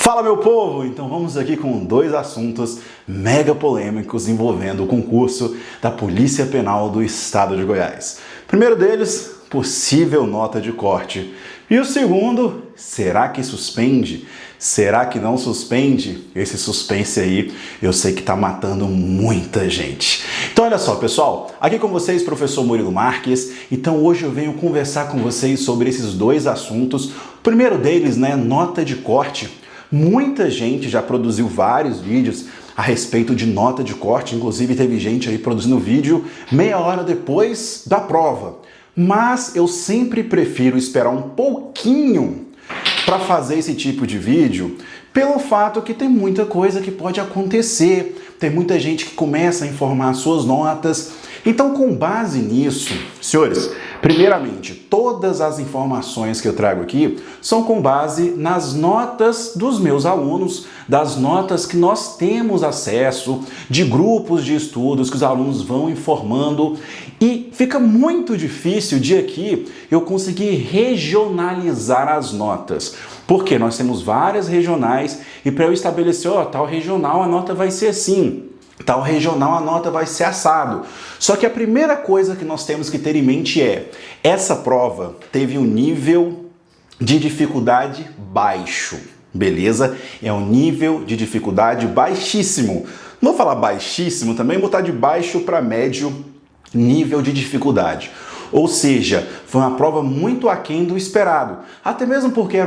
Fala, meu povo! Então vamos aqui com dois assuntos mega polêmicos envolvendo o concurso da Polícia Penal do Estado de Goiás. O primeiro deles, possível nota de corte. E o segundo, será que suspende? Será que não suspende? Esse suspense aí, eu sei que tá matando muita gente. Então olha só, pessoal, aqui com vocês, professor Murilo Marques. Então hoje eu venho conversar com vocês sobre esses dois assuntos. O primeiro deles, nota de corte. Muita gente já produziu vários vídeos a respeito de nota de corte, inclusive teve gente aí produzindo vídeo meia hora depois da prova. Mas eu sempre prefiro esperar um pouquinho para fazer esse tipo de vídeo, pelo fato que tem muita coisa que pode acontecer, tem muita gente que começa a informar suas notas. Então, com base nisso, senhores, primeiramente, todas as informações que eu trago aqui são com base nas notas dos meus alunos, das notas que nós temos acesso, de grupos de estudos que os alunos vão informando, e fica muito difícil de aqui eu conseguir regionalizar as notas, porque nós temos várias regionais e para eu estabelecer, tal regional a nota vai ser assim, tal regional a nota vai ser assado. Só que a primeira coisa que nós temos que ter em mente é, essa prova teve um nível de dificuldade baixo, beleza? É um nível de dificuldade baixíssimo. Não vou falar baixíssimo também, botar de baixo para médio nível de dificuldade. Ou seja, foi uma prova muito aquém do esperado. Até mesmo porque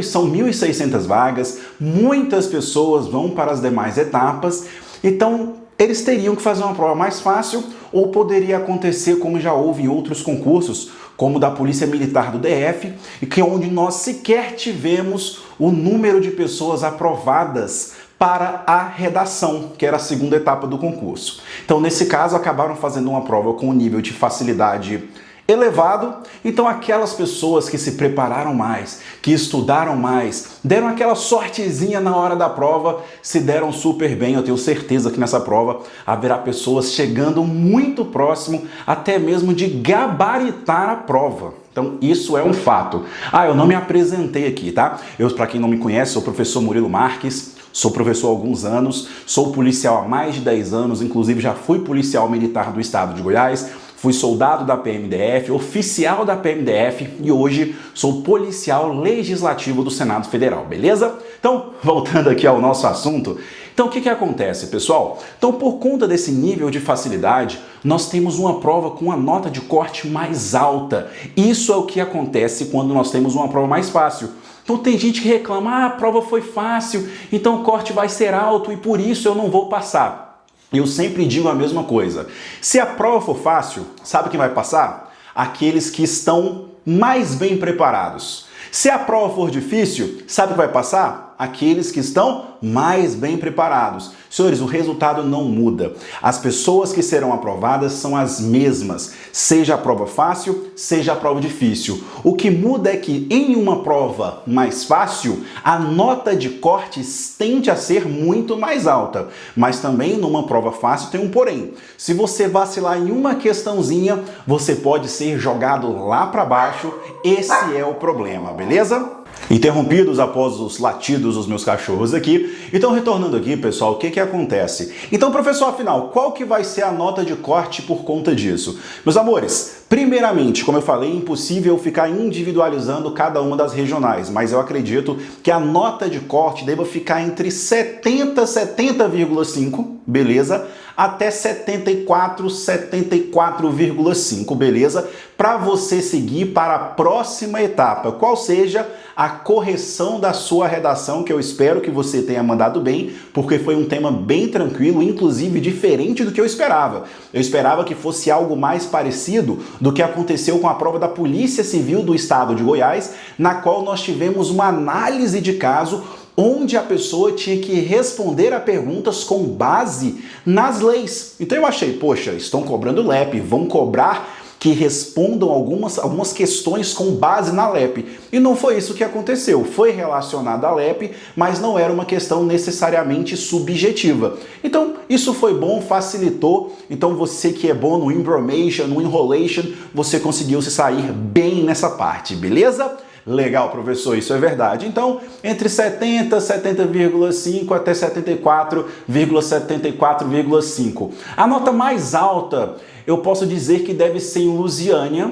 são 1.600 vagas, muitas pessoas vão para as demais etapas, então eles teriam que fazer uma prova mais fácil, ou poderia acontecer como já houve em outros concursos, como o da Polícia Militar do DF, e que onde nós sequer tivemos o número de pessoas aprovadas para a redação, que era a segunda etapa do concurso. Então, nesse caso, acabaram fazendo uma prova com um nível de facilidade elevado, então aquelas pessoas que se prepararam mais, que estudaram mais, deram aquela sortezinha na hora da prova, se deram super bem. Eu tenho certeza que nessa prova haverá pessoas chegando muito próximo, até mesmo de gabaritar a prova. Então isso é um fato. Eu não me apresentei aqui, tá? Para quem não me conhece, sou o professor Murilo Marques. Sou professor há alguns anos, sou policial há mais de 10 anos, inclusive já fui policial militar do estado de Goiás, fui soldado da PMDF, oficial da PMDF e hoje sou policial legislativo do Senado Federal, beleza? Então, voltando aqui ao nosso assunto, então o que acontece, pessoal? Então, por conta desse nível de facilidade, nós temos uma prova com uma nota de corte mais alta. Isso é o que acontece quando nós temos uma prova mais fácil. Então tem gente que reclama, a prova foi fácil, então o corte vai ser alto e por isso eu não vou passar. Eu sempre digo a mesma coisa. Se a prova for fácil, sabe quem vai passar? Aqueles que estão mais bem preparados. Se a prova for difícil, sabe quem vai passar? Aqueles que estão mais bem preparados. Senhores, o resultado não muda. As pessoas que serão aprovadas são as mesmas, seja a prova fácil, seja a prova difícil. O que muda é que em uma prova mais fácil, a nota de cortes tende a ser muito mais alta. Mas também numa prova fácil tem um porém. Se você vacilar em uma questãozinha, você pode ser jogado lá para baixo. Esse é o problema, beleza? Interrompidos após os latidos dos meus cachorros aqui. Então, retornando aqui, pessoal, o que acontece? Então, professor, afinal, qual que vai ser a nota de corte por conta disso? Meus amores, primeiramente, como eu falei, é impossível ficar individualizando cada uma das regionais, mas eu acredito que a nota de corte deva ficar entre 70 e 70,5, beleza? Até 74, 74,5, beleza? Para você seguir para a próxima etapa, qual seja a correção da sua redação, que eu espero que você tenha mandado bem, porque foi um tema bem tranquilo, inclusive diferente do que eu esperava. Eu esperava que fosse algo mais parecido do que aconteceu com a prova da Polícia Civil do Estado de Goiás, na qual nós tivemos uma análise de caso onde a pessoa tinha que responder a perguntas com base nas leis. Então eu achei, poxa, estão cobrando LEP, vão cobrar que respondam algumas questões com base na LEP. E não foi isso que aconteceu. Foi relacionado à LEP, mas não era uma questão necessariamente subjetiva. Então, isso foi bom, facilitou. Então, você que é bom no no enrolation, você conseguiu se sair bem nessa parte, beleza? Legal, professor, isso é verdade. Então, entre 70, 70,5 até 74,5. A nota mais alta, eu posso dizer que deve ser em Lusiânia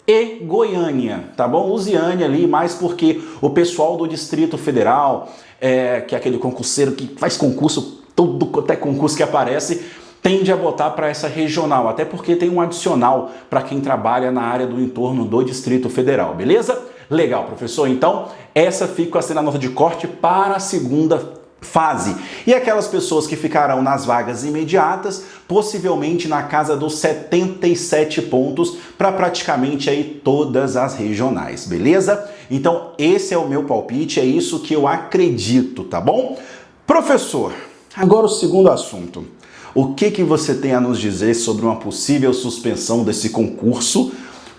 e Goiânia, tá bom? Lusiânia ali, mais porque o pessoal do Distrito Federal, que é aquele concurseiro que faz concurso, até concurso que aparece, tende a botar para essa regional, até porque tem um adicional para quem trabalha na área do entorno do Distrito Federal, beleza? Legal, professor. Então, essa fica sendo a nota de corte para a segunda fase. E aquelas pessoas que ficarão nas vagas imediatas, possivelmente na casa dos 77 pontos para praticamente aí todas as regionais, beleza? Então, esse é o meu palpite, é isso que eu acredito, tá bom? Professor, agora o segundo assunto. O que você tem a nos dizer sobre uma possível suspensão desse concurso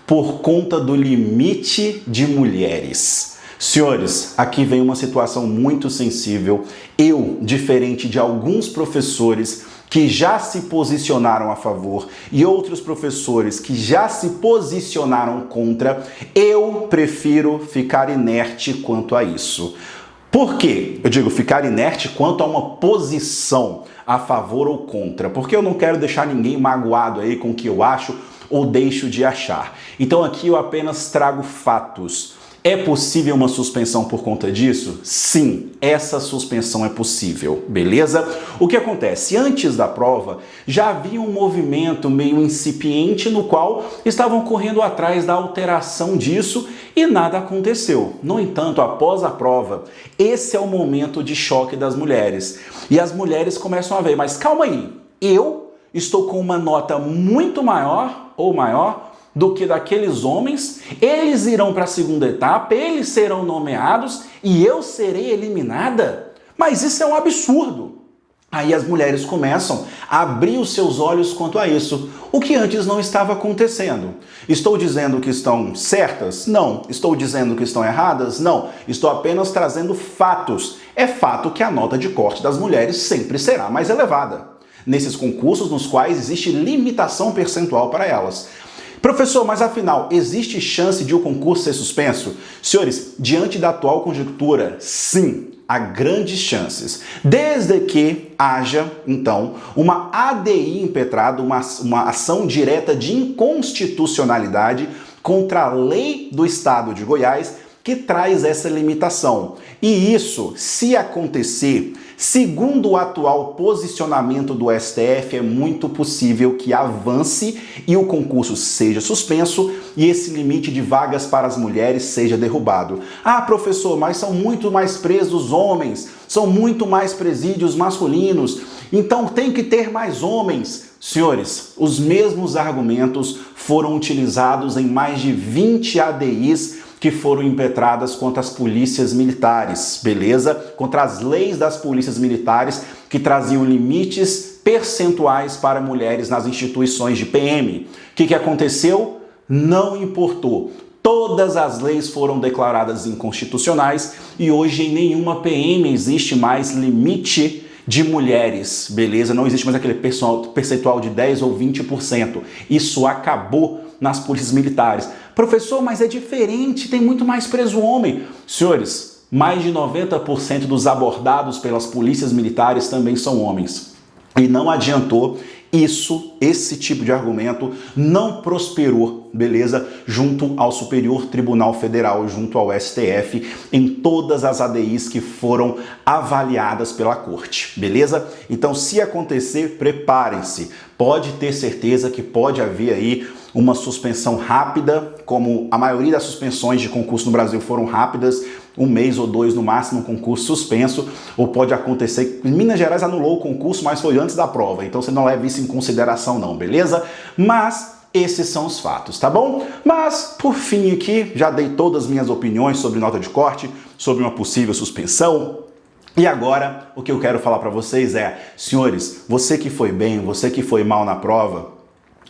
por conta do limite de mulheres? Senhores, aqui vem uma situação muito sensível. Eu, diferente de alguns professores que já se posicionaram a favor e outros professores que já se posicionaram contra, eu prefiro ficar inerte quanto a isso. Por quê? Eu digo ficar inerte quanto a uma posição a favor ou contra, porque eu não quero deixar ninguém magoado aí com o que eu acho ou deixo de achar. Então aqui eu apenas trago fatos. É possível uma suspensão por conta disso? Sim, essa suspensão é possível, beleza? O que acontece? Antes da prova, já havia um movimento meio incipiente no qual estavam correndo atrás da alteração disso e nada aconteceu. No entanto, após a prova, esse é o momento de choque das mulheres. E as mulheres começam a ver, mas calma aí, eu estou com uma nota muito maior ou maior do que daqueles homens, eles irão para a segunda etapa, eles serão nomeados e eu serei eliminada? Mas isso é um absurdo. Aí as mulheres começam a abrir os seus olhos quanto a isso, o que antes não estava acontecendo. Estou dizendo que estão certas? Não. Estou dizendo que estão erradas? Não. Estou apenas trazendo fatos. É fato que a nota de corte das mulheres sempre será mais elevada nesses concursos nos quais existe limitação percentual para elas. Professor, mas afinal, existe chance de o concurso ser suspenso? Senhores, diante da atual conjuntura, sim, há grandes chances. Desde que haja, então, uma ADI impetrada, uma ação direta de inconstitucionalidade contra a lei do Estado de Goiás, que traz essa limitação. E isso, se acontecer, segundo o atual posicionamento do STF, é muito possível que avance e o concurso seja suspenso e esse limite de vagas para as mulheres seja derrubado. Ah, professor, mas são muito mais presos homens, são muito mais presídios masculinos, então tem que ter mais homens. Senhores, os mesmos argumentos foram utilizados em mais de 20 ADIs que foram impetradas contra as polícias militares, beleza? Contra as leis das polícias militares que traziam limites percentuais para mulheres nas instituições de PM. O que aconteceu? Não importou. Todas as leis foram declaradas inconstitucionais e hoje em nenhuma PM existe mais limite de mulheres, beleza? Não existe mais aquele percentual de 10 ou 20%. Isso acabou nas polícias militares. Professor, mas é diferente, tem muito mais preso homem. Senhores, mais de 90% dos abordados pelas polícias militares também são homens. E não adiantou esse tipo de argumento não prosperou, beleza? Junto ao Superior Tribunal Federal, junto ao STF, em todas as ADIs que foram avaliadas pela corte, beleza? Então, se acontecer, preparem-se. Pode ter certeza que pode haver aí uma suspensão rápida, como a maioria das suspensões de concurso no Brasil foram rápidas, 1 mês ou 2 no máximo, um concurso suspenso, ou pode acontecer, Minas Gerais anulou o concurso, mas foi antes da prova, então você não leva isso em consideração não, beleza? Mas esses são os fatos, tá bom? Mas, por fim aqui, já dei todas as minhas opiniões sobre nota de corte, sobre uma possível suspensão. E agora, o que eu quero falar para vocês é, senhores, você que foi bem, você que foi mal na prova,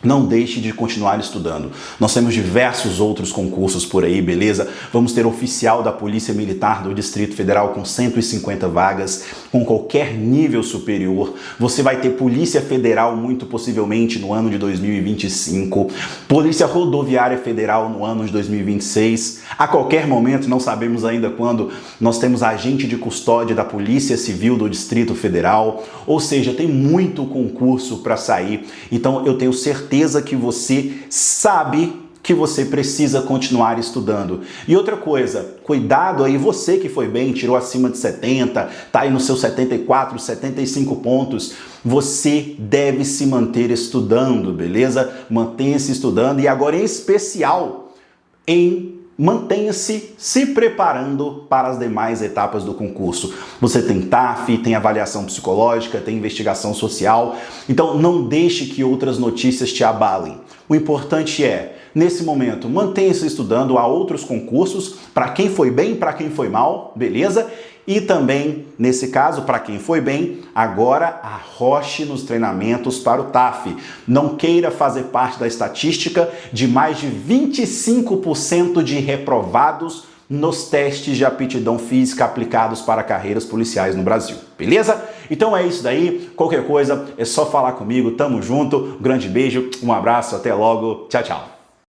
não deixe de continuar estudando. Nós temos diversos outros concursos por aí, beleza? Vamos ter oficial da Polícia Militar do Distrito Federal com 150 vagas, com qualquer nível superior. Você vai ter Polícia Federal, muito possivelmente, no ano de 2025. Polícia Rodoviária Federal no ano de 2026. A qualquer momento, não sabemos ainda quando, nós temos agente de custódia da Polícia Civil do Distrito Federal. Ou seja, tem muito concurso para sair. Então, eu tenho certeza que você sabe que você precisa continuar estudando. E outra coisa, cuidado aí, você que foi bem, tirou acima de 70, tá aí nos seus 74, 75 pontos, você deve se manter estudando, beleza? Mantenha-se estudando e agora em especial mantenha-se se preparando para as demais etapas do concurso. Você tem TAF, tem avaliação psicológica, tem investigação social, então não deixe que outras notícias te abalem. O importante é, nesse momento, mantenha-se estudando, há outros concursos, para quem foi bem, para quem foi mal, beleza? E também, nesse caso, para quem foi bem, agora arroche nos treinamentos para o TAF. Não queira fazer parte da estatística de mais de 25% de reprovados nos testes de aptidão física aplicados para carreiras policiais no Brasil, beleza? Então é isso daí, qualquer coisa é só falar comigo, tamo junto, um grande beijo, um abraço, até logo, tchau, tchau.